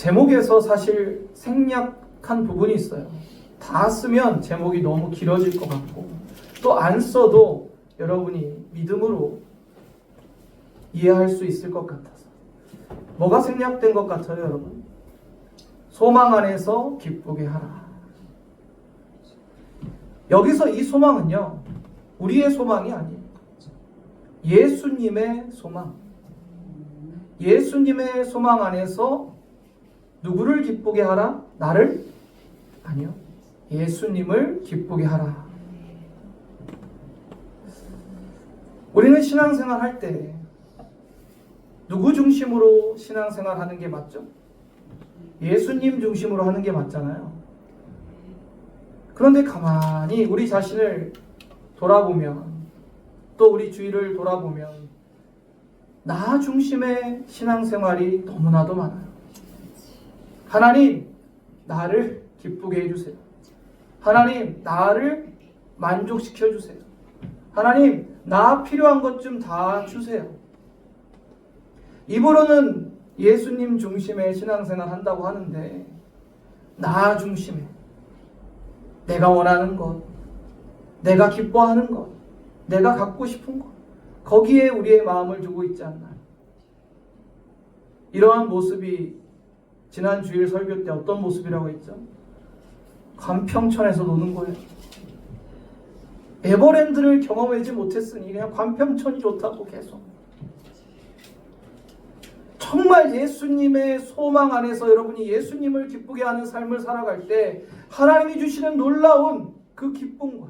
제목에서 사실 생략한 부분이 있어요. 다 쓰면 제목이 너무 길어질 것 같고, 또 안 써도 여러분이 믿음으로 이해할 수 있을 것 같아서. 뭐가 생략된 것 같아요, 여러분? 소망 안에서 기쁘게 하라. 여기서 이 소망은요, 우리의 소망이 아니에요. 예수님의 소망. 예수님의 소망 안에서 누구를 기쁘게 하라? 나를? 아니요. 예수님을 기쁘게 하라. 우리는 신앙생활 할 때 누구 중심으로 신앙생활 하는 게 맞죠? 예수님 중심으로 하는 게 맞잖아요. 그런데 가만히 우리 자신을 돌아보면, 또 우리 주위를 돌아보면 나 중심의 신앙생활이 너무나도 많아요. 하나님, 나를 기쁘게 해주세요. 하나님, 나를 만족시켜 주세요. 하나님, 나 필요한 것 좀 다 주세요. 입으로는 예수님 중심의 신앙생활 한다고 하는데, 나 중심에 내가 원하는 것, 내가 기뻐하는 것, 내가 갖고 싶은 것, 거기에 우리의 마음을 두고 있지 않나요? 이러한 모습이 지난 주일 설교 때 어떤 모습이라고 했죠? 관평천에서 노는 거예요. 에버랜드를 경험하지 못했으니 그냥 관평천이 좋다고 계속. 정말 예수님의 소망 안에서 여러분이 예수님을 기쁘게 하는 삶을 살아갈 때 하나님이 주시는 놀라운 그 기쁨과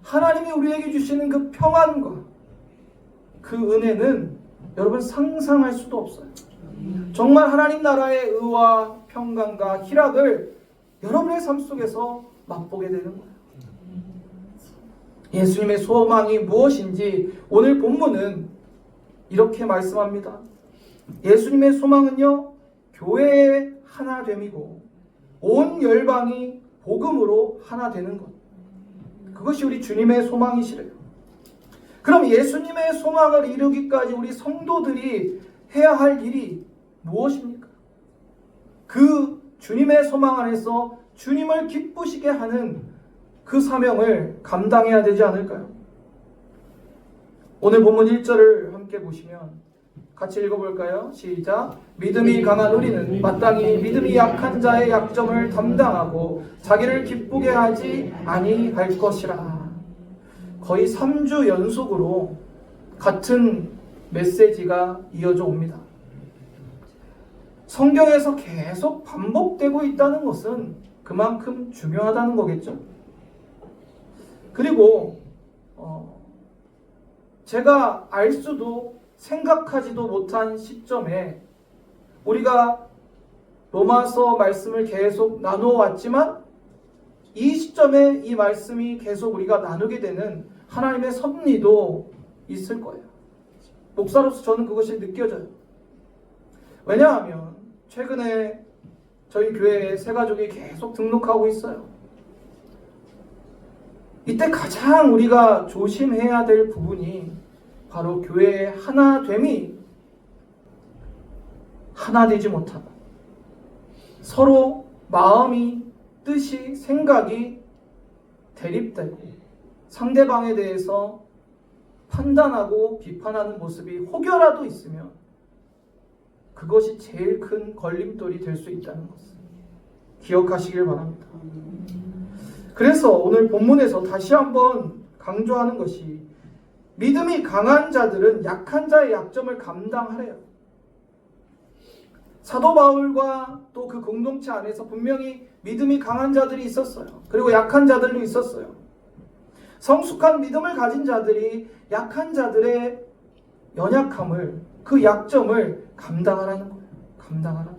하나님이 우리에게 주시는 그 평안과 그 은혜는 여러분 상상할 수도 없어요. 정말 하나님 나라의 의와 평강과 희락을 여러분의 삶 속에서 맛보게 되는 거예요. 예수님의 소망이 무엇인지 오늘 본문은 이렇게 말씀합니다. 예수님의 소망은요, 교회의 하나됨이고 온 열방이 복음으로 하나 되는 것. 그것이 우리 주님의 소망이시래요. 그럼 예수님의 소망을 이루기까지 우리 성도들이 해야 할 일이 무엇입니까? 그 주님의 소망 안에서 주님을 기쁘시게 하는 그 사명을 감당해야 되지 않을까요? 오늘 본문 1절을 함께 보시면 같이 읽어볼까요? 시작. 믿음이 강한 우리는 마땅히 믿음이 약한 자의 약점을 담당하고 자기를 기쁘게 하지 아니할 것이라. 거의 3주 연속으로 같은 메시지가 이어져 옵니다. 성경에서 계속 반복되고 있다는 것은 그만큼 중요하다는 거겠죠. 그리고 제가 알 수도 생각하지도 못한 시점에 우리가 로마서 말씀을 계속 나누어 왔지만 이 시점에 이 말씀이 계속 우리가 나누게 되는 하나님의 섭리도 있을 거예요. 목사로서 저는 그것이 느껴져요. 왜냐하면 최근에 저희 교회에 새 가족이 계속 등록하고 있어요. 이때 가장 우리가 조심해야 될 부분이 바로 교회의 하나됨이 하나되지 못하고 서로 마음이, 뜻이, 생각이 대립되고 상대방에 대해서 판단하고 비판하는 모습이 혹여라도 있으면 그것이 제일 큰 걸림돌이 될 수 있다는 것을 기억하시길 바랍니다. 그래서 오늘 본문에서 다시 한번 강조하는 것이 믿음이 강한 자들은 약한 자의 약점을 감당하래요. 사도 바울과 또 그 공동체 안에서 분명히 믿음이 강한 자들이 있었어요. 그리고 약한 자들도 있었어요. 성숙한 믿음을 가진 자들이 약한 자들의 연약함을, 그 약점을 감당하라는 거예요. 감당하라.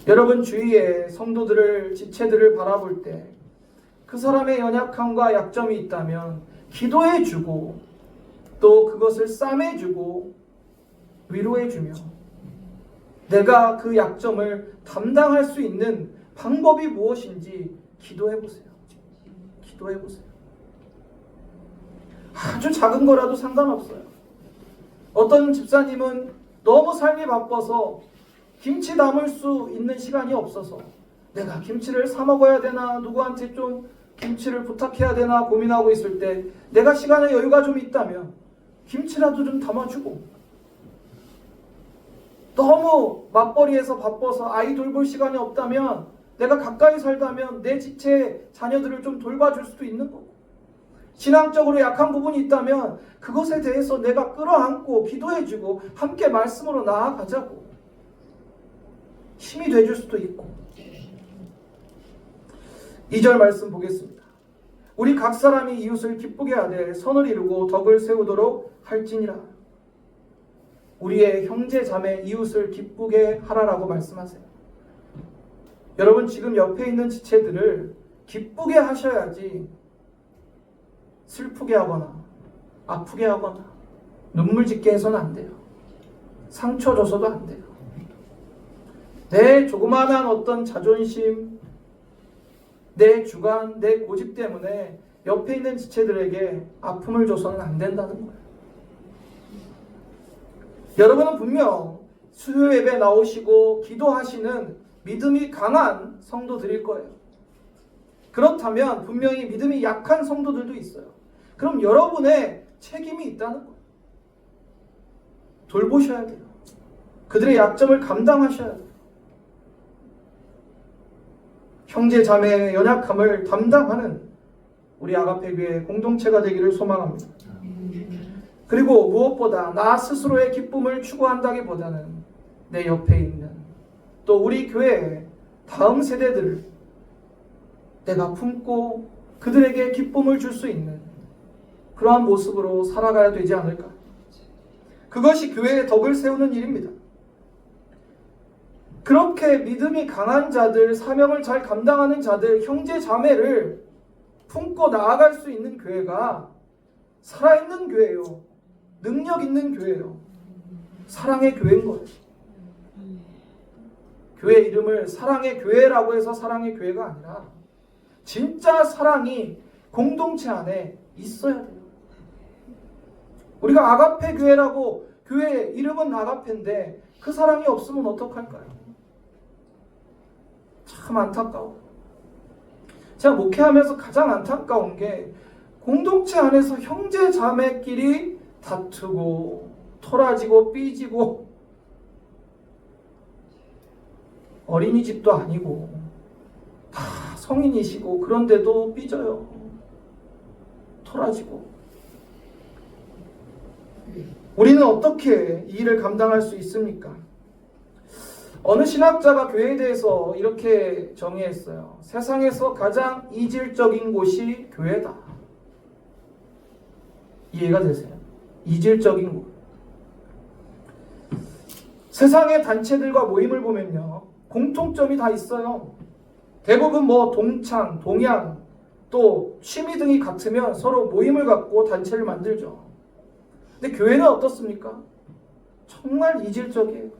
여러분 주위에 성도들을, 지체들을 바라볼 때 그 사람의 연약함과 약점이 있다면 기도해주고 또 그것을 싸매주고 위로해주며 내가 그 약점을 담당할 수 있는 방법이 무엇인지 기도해보세요. 기도해보세요. 아주 작은 거라도 상관없어요. 어떤 집사님은 너무 삶이 바빠서 김치 담을 수 있는 시간이 없어서 내가 김치를 사 먹어야 되나, 누구한테 좀 김치를 부탁해야 되나 고민하고 있을 때 내가 시간에 여유가 좀 있다면 김치라도 좀 담아주고, 너무 맞벌이에서 바빠서 아이 돌볼 시간이 없다면 내가 가까이 살다면 내 지체 자녀들을 좀 돌봐줄 수도 있는 거고, 신앙적으로 약한 부분이 있다면 그것에 대해서 내가 끌어안고 기도해주고 함께 말씀으로 나아가자고 힘이 돼줄 수도 있고. 2절 말씀 보겠습니다. 우리 각 사람이 이웃을 기쁘게 하되 선을 이루고 덕을 세우도록 할지니라. 우리의 형제 자매 이웃을 기쁘게 하라라고 말씀하세요. 여러분, 지금 옆에 있는 지체들을 기쁘게 하셔야지 슬프게 하거나 아프게 하거나 눈물 짓게 해서는 안 돼요. 상처 줘서도 안 돼요. 내 조그마한 어떤 자존심, 내 주관, 내 고집 때문에 옆에 있는 지체들에게 아픔을 줘서는 안 된다는 거예요. 여러분은 분명 수요 예배 나오시고 기도하시는 믿음이 강한 성도들일 거예요. 그렇다면 분명히 믿음이 약한 성도들도 있어요. 그럼 여러분의 책임이 있다는 거예요. 돌보셔야 돼요. 그들의 약점을 감당하셔야 돼요. 형제 자매의 연약함을 담당하는 우리 아가페 교회 공동체가 되기를 소망합니다. 그리고 무엇보다 나 스스로의 기쁨을 추구한다기보다는 내 옆에 있는 또 우리 교회의 다음 세대들을 내가 품고 그들에게 기쁨을 줄 수 있는 그러한 모습으로 살아가야 되지 않을까. 그것이 교회의 덕을 세우는 일입니다. 그렇게 믿음이 강한 자들, 사명을 잘 감당하는 자들, 형제 자매를 품고 나아갈 수 있는 교회가 살아있는 교회예요. 능력 있는 교회예요. 사랑의 교회인 거예요. 교회 이름을 사랑의 교회라고 해서 사랑의 교회가 아니라 진짜 사랑이 공동체 안에 있어야 돼요. 우리가 아가페 교회라고, 교회 이름은 아가페인데 그 사랑이 없으면 어떡할까요? 참 안타까워. 제가 목회하면서 가장 안타까운 게 공동체 안에서 형제 자매끼리 다투고 토라지고 삐지고, 어린이집도 아니고 다 성인이시고 그런데도 삐져요. 토라지고. 우리는 어떻게 이 일을 감당할 수 있습니까? 어느 신학자가 교회에 대해서 이렇게 정의했어요. 세상에서 가장 이질적인 곳이 교회다. 이해가 되세요? 이질적인 곳. 세상의 단체들과 모임을 보면요, 공통점이 다 있어요. 대부분 동창, 동양, 또 취미 등이 같으면 서로 모임을 갖고 단체를 만들죠. 근데 교회는 어떻습니까? 정말 이질적이에요.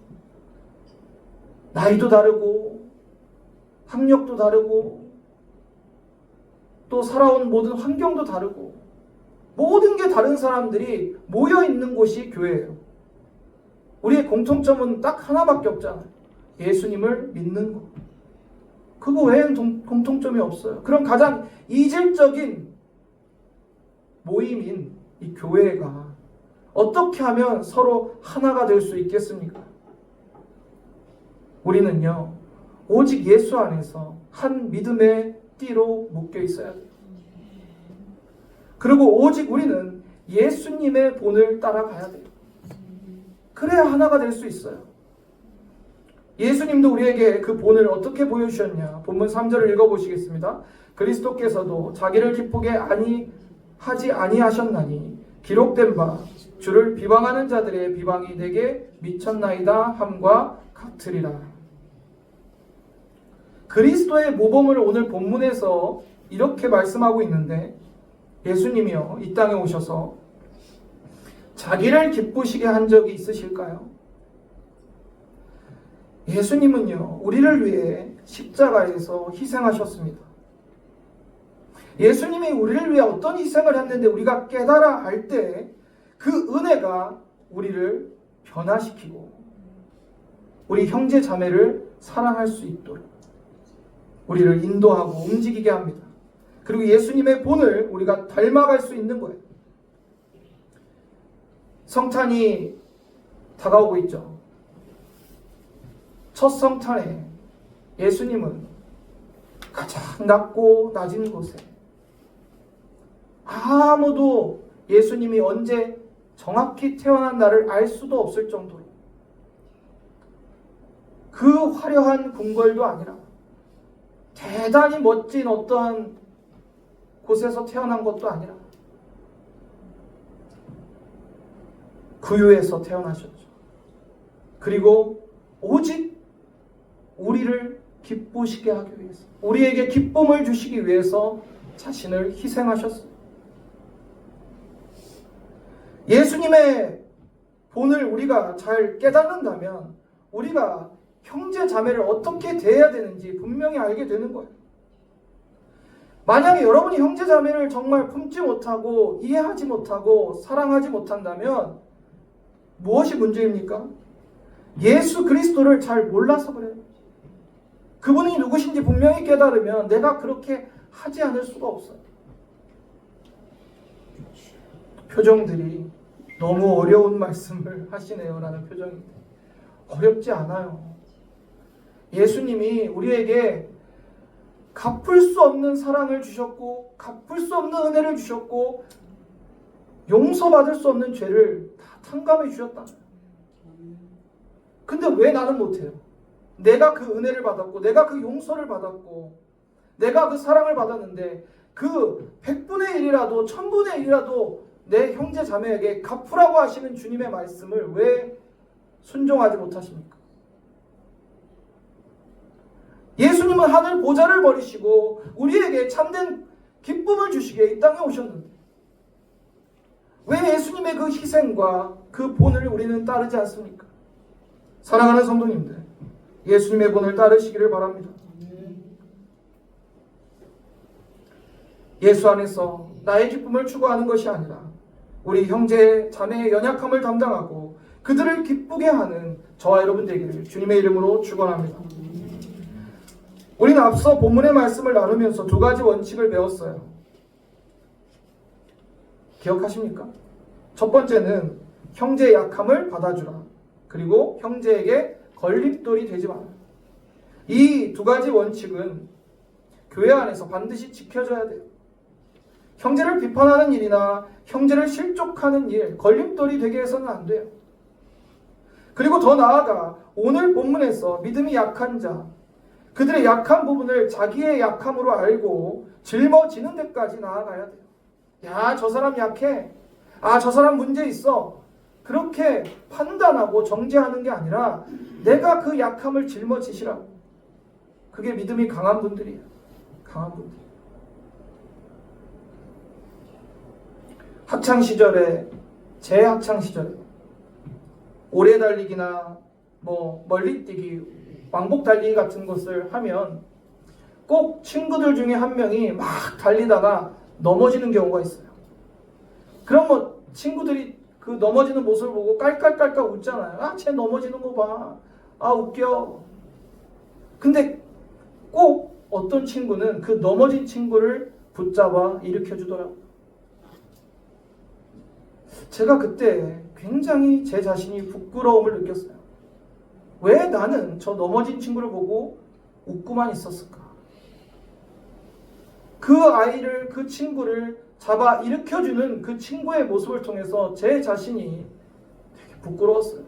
나이도 다르고 학력도 다르고 또 살아온 모든 환경도 다르고 모든 게 다른 사람들이 모여 있는 곳이 교회예요. 우리의 공통점은 딱 하나밖에 없잖아요. 예수님을 믿는 것. 그거 외에는 공통점이 없어요. 그럼 가장 이질적인 모임인 이 교회가 어떻게 하면 서로 하나가 될 수 있겠습니까? 우리는요, 오직 예수 안에서 한 믿음의 띠로 묶여 있어야 돼요. 그리고 오직 우리는 예수님의 본을 따라가야 돼요. 그래야 하나가 될 수 있어요. 예수님도 우리에게 그 본을 어떻게 보여주셨냐. 본문 3절을 읽어보시겠습니다. 그리스도께서도 자기를 기쁘게 하지 아니하셨나니 기록된 바 주를 비방하는 자들의 비방이 내게 미쳤나이다 함과 같으리라. 그리스도의 모범을 오늘 본문에서 이렇게 말씀하고 있는데, 예수님이요 이 땅에 오셔서 자기를 기쁘시게 한 적이 있으실까요? 예수님은요 우리를 위해 십자가에서 희생하셨습니다. 예수님이 우리를 위해 어떤 희생을 했는데 우리가 깨달아 알 때 그 은혜가 우리를 변화시키고 우리 형제 자매를 사랑할 수 있도록 우리를 인도하고 움직이게 합니다. 그리고 예수님의 본을 우리가 닮아갈 수 있는 거예요. 성탄이 다가오고 있죠. 첫 성탄에 예수님은 가장 낮고 낮은 곳에 아무도 예수님이 언제 정확히 태어난 날을 알 수도 없을 정도로 그 화려한 궁궐도 아니라 대단히 멋진 어떠한 곳에서 태어난 것도 아니라 구유에서 태어나셨죠. 그리고 오직 우리를 기쁘시게 하기 위해서, 우리에게 기쁨을 주시기 위해서 자신을 희생하셨어요. 예수님의 본을 우리가 잘 깨닫는다면 우리가 형제 자매를 어떻게 대해야 되는지 분명히 알게 되는 거예요. 만약에 여러분이 형제 자매를 정말 품지 못하고 이해하지 못하고 사랑하지 못한다면 무엇이 문제입니까? 예수 그리스도를 잘 몰라서 그래요. 그분이 누구신지 분명히 깨달으면 내가 그렇게 하지 않을 수가 없어요. 표정들이 너무 어려운 말씀을 하시네요 라는 표정입니다. 어렵지 않아요. 예수님이 우리에게 갚을 수 없는 사랑을 주셨고 갚을 수 없는 은혜를 주셨고 용서받을 수 없는 죄를 다 탕감해 주셨다. 근데 왜 나는 못해요? 내가 그 은혜를 받았고 내가 그 용서를 받았고 내가 그 사랑을 받았는데 그 100분의 1이라도 1000분의 1이라도 내 형제 자매에게 갚으라고 하시는 주님의 말씀을 왜 순종하지 못하십니까? 예수님은 하늘 보좌를 버리시고 우리에게 참된 기쁨을 주시기에 이 땅에 오셨는데 왜 예수님의 그 희생과 그 본을 우리는 따르지 않습니까? 사랑하는 성도님들, 예수님의 본을 따르시기를 바랍니다. 예수 안에서 나의 기쁨을 추구하는 것이 아니라 우리 형제 자매의 연약함을 담당하고 그들을 기쁘게 하는 저와 여러분 되기를 주님의 이름으로 축원합니다. 우리는 앞서 본문의 말씀을 나누면서 두 가지 원칙을 배웠어요. 기억하십니까? 첫 번째는 형제의 약함을 받아주라. 그리고 형제에게 걸림돌이 되지 마라. 이 두 가지 원칙은 교회 안에서 반드시 지켜져야 돼요. 형제를 비판하는 일이나 형제를 실족하는 일, 걸림돌이 되게 해서는 안 돼요. 그리고 더 나아가 오늘 본문에서 믿음이 약한 자, 그들의 약한 부분을 자기의 약함으로 알고 짊어지는 데까지 나아가야 돼요. 야, 저 사람 약해. 아, 저 사람 문제 있어. 그렇게 판단하고 정죄하는 게 아니라 내가 그 약함을 짊어지시라고. 그게 믿음이 강한 분들이에요. 강한 분들. 학창시절에, 제 학창시절에 오래 달리기나 멀리뛰기, 왕복 달리기 같은 것을 하면 꼭 친구들 중에 한 명이 막 달리다가 넘어지는 경우가 있어요. 그럼 친구들이 그 넘어지는 모습을 보고 깔깔깔깔 웃잖아요. 아, 쟤 넘어지는 거 봐. 아, 웃겨. 근데 꼭 어떤 친구는 그 넘어진 친구를 붙잡아 일으켜주더라고요. 제가 그때 굉장히 제 자신이 부끄러움을 느꼈어요. 왜 나는 저 넘어진 친구를 보고 웃고만 있었을까? 그 아이를, 그 친구를 잡아 일으켜주는 그 친구의 모습을 통해서 제 자신이 되게 부끄러웠어요.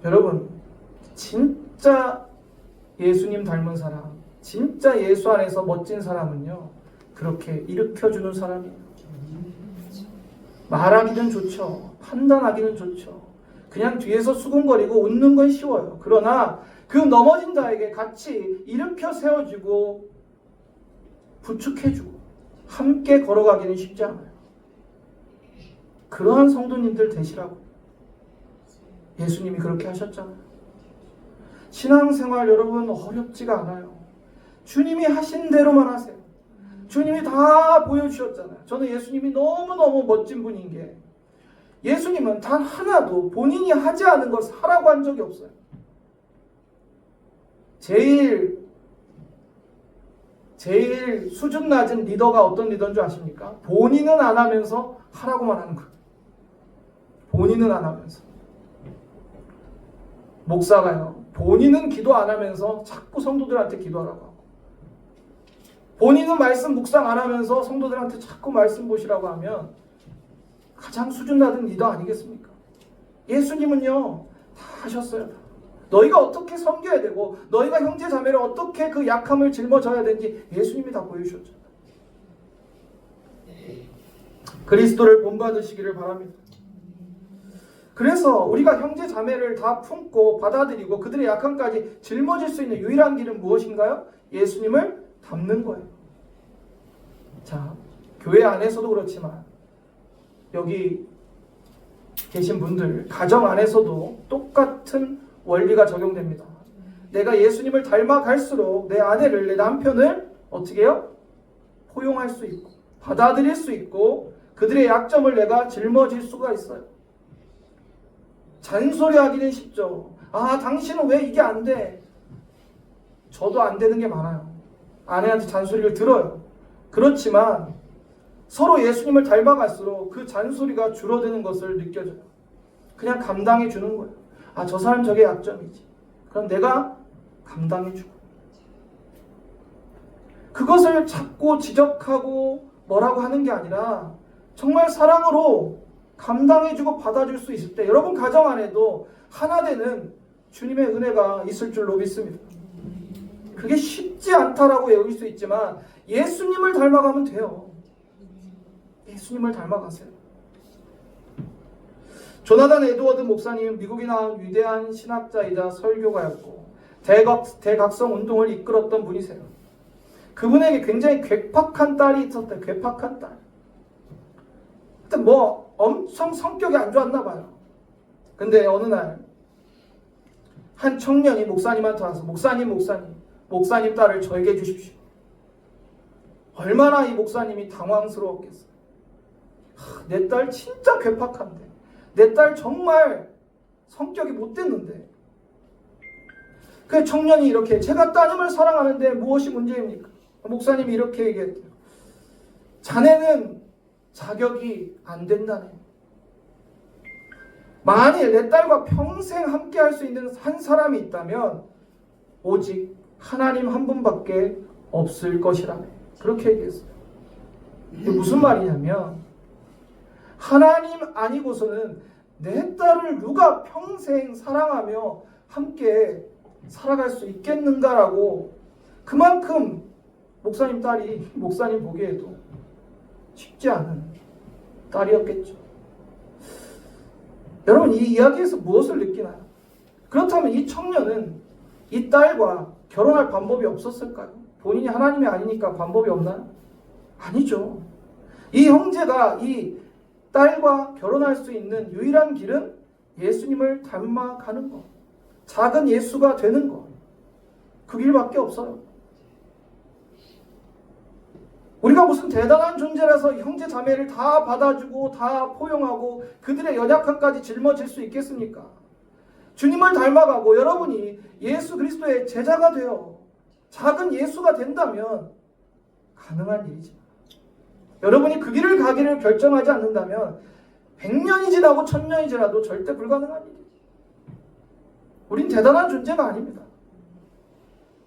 여러분, 진짜 예수님 닮은 사람, 진짜 예수 안에서 멋진 사람은요, 그렇게 일으켜주는 사람이에요. 말하기는 좋죠. 판단하기는 좋죠. 그냥 뒤에서 수군거리고 웃는 건 쉬워요. 그러나 그 넘어진 자에게 같이 일으켜 세워주고 부축해주고 함께 걸어가기는 쉽지 않아요. 그러한 성도님들 되시라고 예수님이 그렇게 하셨잖아요. 신앙생활 여러분 어렵지가 않아요. 주님이 하신 대로만 하세요. 주님이 다 보여주셨잖아요. 저는 예수님이 너무너무 멋진 분인 게 예수님은 단 하나도 본인이 하지 않은 것을 하라고 한 적이 없어요. 제일 수준 낮은 리더가 어떤 리더인 줄 아십니까? 본인은 안 하면서 하라고만 하는 거예요. 본인은 안 하면서. 목사가요, 본인은 기도 안 하면서 자꾸 성도들한테 기도하라고 하고, 본인은 말씀 묵상 안 하면서 성도들한테 자꾸 말씀 보시라고 하면 가장 수준 낮은 리더 아니겠습니까? 예수님은요, 다 하셨어요. 너희가 어떻게 섬겨야 되고, 너희가 형제 자매를 어떻게 그 약함을 짊어져야 되는지 예수님이 다 보여주셨죠. 그리스도를 본받으시기를 바랍니다. 그래서 우리가 형제 자매를 다 품고 받아들이고 그들의 약함까지 짊어질 수 있는 유일한 길은 무엇인가요? 예수님을 닮는 거예요. 자, 교회 안에서도 그렇지만 여기 계신 분들 가정 안에서도 똑같은 원리가 적용됩니다. 내가 예수님을 닮아갈수록 내 아내를, 내 남편을 어떻게 해요? 포용할 수 있고 받아들일 수 있고 그들의 약점을 내가 짊어질 수가 있어요. 잔소리하기는 쉽죠. 아, 당신은 왜 이게 안 돼? 저도 안 되는 게 많아요. 아내한테 잔소리를 들어요. 그렇지만 서로 예수님을 닮아갈수록 그 잔소리가 줄어드는 것을 느껴져요. 그냥 감당해 주는 거예요. 아, 저 사람 저게 약점이지. 그럼 내가 감당해 주고. 그것을 자꾸 지적하고 뭐라고 하는 게 아니라 정말 사랑으로 감당해주고 받아줄 수 있을 때 여러분 가정 안에도 하나 되는 주님의 은혜가 있을 줄로 믿습니다. 그게 쉽지 않다라고 여길 수 있지만 예수님을 닮아가면 돼요. 예수님을 닮아가세요. 조나단 에드워드 목사님은 미국에 나온 위대한 신학자이자 설교가였고 대각성 운동을 이끌었던 분이세요. 그분에게 굉장히 괴팍한 딸이 있었대요. 괴팍한 딸. 하여튼 뭐 엄청 성격이 안 좋았나 봐요. 근데 어느 날 한 청년이 목사님한테 와서 목사님 딸을 저에게 주십시오. 얼마나 이 목사님이 당황스러웠겠어요. 내 딸 진짜 괴팍한데, 내 딸 정말 성격이 못됐는데. 그 청년이 이렇게, 제가 따님을 사랑하는데 무엇이 문제입니까? 목사님이 이렇게 얘기했대요. 자네는 자격이 안 된다네. 만일 내 딸과 평생 함께 할 수 있는 한 사람이 있다면 오직 하나님 한 분밖에 없을 것이라네. 그렇게 얘기했어요. 이게 무슨 말이냐면 하나님 아니고서는 내 딸을 누가 평생 사랑하며 함께 살아갈 수 있겠는가라고, 그만큼 목사님 딸이 목사님 보기에도 쉽지 않은 딸이었겠죠. 여러분, 이 이야기에서 무엇을 느끼나요? 그렇다면 이 청년은 이 딸과 결혼할 방법이 없었을까요? 본인이 하나님이 아니니까 방법이 없나요? 아니죠. 이 형제가 이 딸과 결혼할 수 있는 유일한 길은 예수님을 닮아가는 것, 작은 예수가 되는 것, 그 길밖에 없어요. 우리가 무슨 대단한 존재라서 형제 자매를 다 받아주고 다 포용하고 그들의 연약함까지 짊어질 수 있겠습니까? 주님을 닮아가고 여러분이 예수 그리스도의 제자가 되어 작은 예수가 된다면 가능한 일이지. 여러분이 그 길을 가기를 결정하지 않는다면 100년이 지나고 1000년이 지나도 절대 불가능한 일이에요. 우린 대단한 존재가 아닙니다.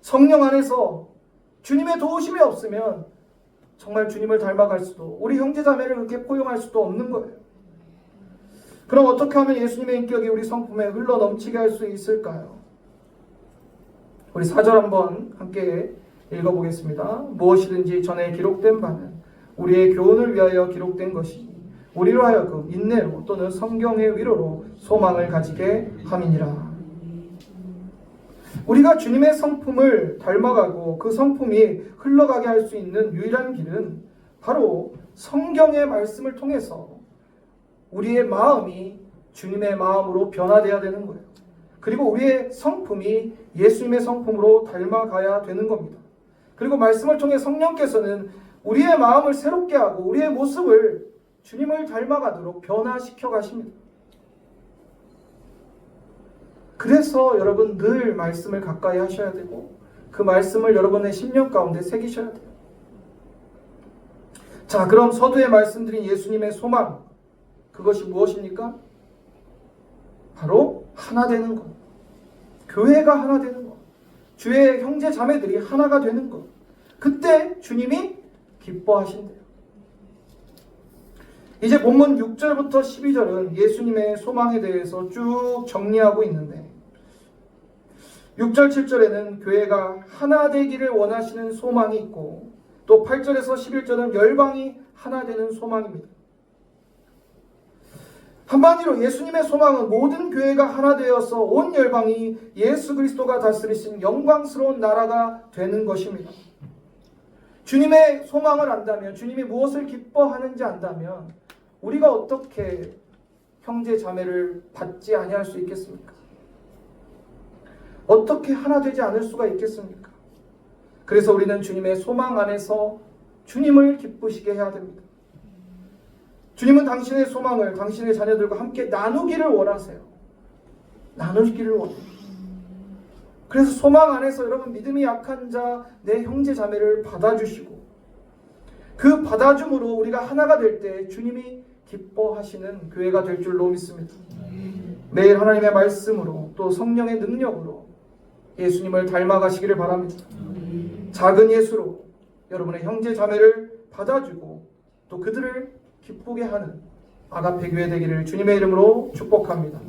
성령 안에서 주님의 도우심이 없으면 정말 주님을 닮아갈 수도, 우리 형제자매를 그렇게 포용할 수도 없는 거예요. 그럼 어떻게 하면 예수님의 인격이 우리 성품에 흘러 넘치게 할 수 있을까요? 우리 4절 한번 함께 읽어보겠습니다. 무엇이든지 전에 기록된 바는 우리의 교훈을 위하여 기록된 것이니 우리로 하여금 인내로 또는 성경의 위로로 소망을 가지게 함이니라. 우리가 주님의 성품을 닮아가고 그 성품이 흘러가게 할 수 있는 유일한 길은 바로 성경의 말씀을 통해서 우리의 마음이 주님의 마음으로 변화되어야 되는 거예요. 그리고 우리의 성품이 예수님의 성품으로 닮아가야 되는 겁니다. 그리고 말씀을 통해 성령께서는 우리의 마음을 새롭게 하고 우리의 모습을 주님을 닮아가도록 변화시켜 가십니다. 그래서 여러분 늘 말씀을 가까이 하셔야 되고 그 말씀을 여러분의 심령 가운데 새기셔야 돼요. 자, 그럼 서두에 말씀드린 예수님의 소망, 그것이 무엇입니까? 바로 하나 되는 것. 교회가 하나 되는 것. 주의 형제 자매들이 하나가 되는 것. 그때 주님이 기뻐하신대요. 이제 본문 6절부터 12절은 예수님의 소망에 대해서 쭉 정리하고 있는데 6절, 7절에는 교회가 하나 되기를 원하시는 소망이 있고 또 8절에서 11절은 열방이 하나 되는 소망입니다. 한마디로 예수님의 소망은 모든 교회가 하나 되어서 온 열방이 예수 그리스도가 다스리신 영광스러운 나라가 되는 것입니다. 주님의 소망을 안다면, 주님이 무엇을 기뻐하는지 안다면 우리가 어떻게 형제 자매를 받지 아니할 수 있겠습니까? 어떻게 하나 되지 않을 수가 있겠습니까? 그래서 우리는 주님의 소망 안에서 주님을 기쁘시게 해야 됩니다. 주님은 당신의 소망을 당신의 자녀들과 함께 나누기를 원하세요. 나누기를 원해요. 그래서 소망 안에서 여러분 믿음이 약한 자, 내 형제 자매를 받아주시고 그 받아줌으로 우리가 하나가 될 때 주님이 기뻐하시는 교회가 될 줄로 믿습니다. 매일 하나님의 말씀으로 또 성령의 능력으로 예수님을 닮아가시기를 바랍니다. 작은 예수로 여러분의 형제 자매를 받아주고 또 그들을 기쁘게 하는 아가페 교회 되기를 주님의 이름으로 축복합니다.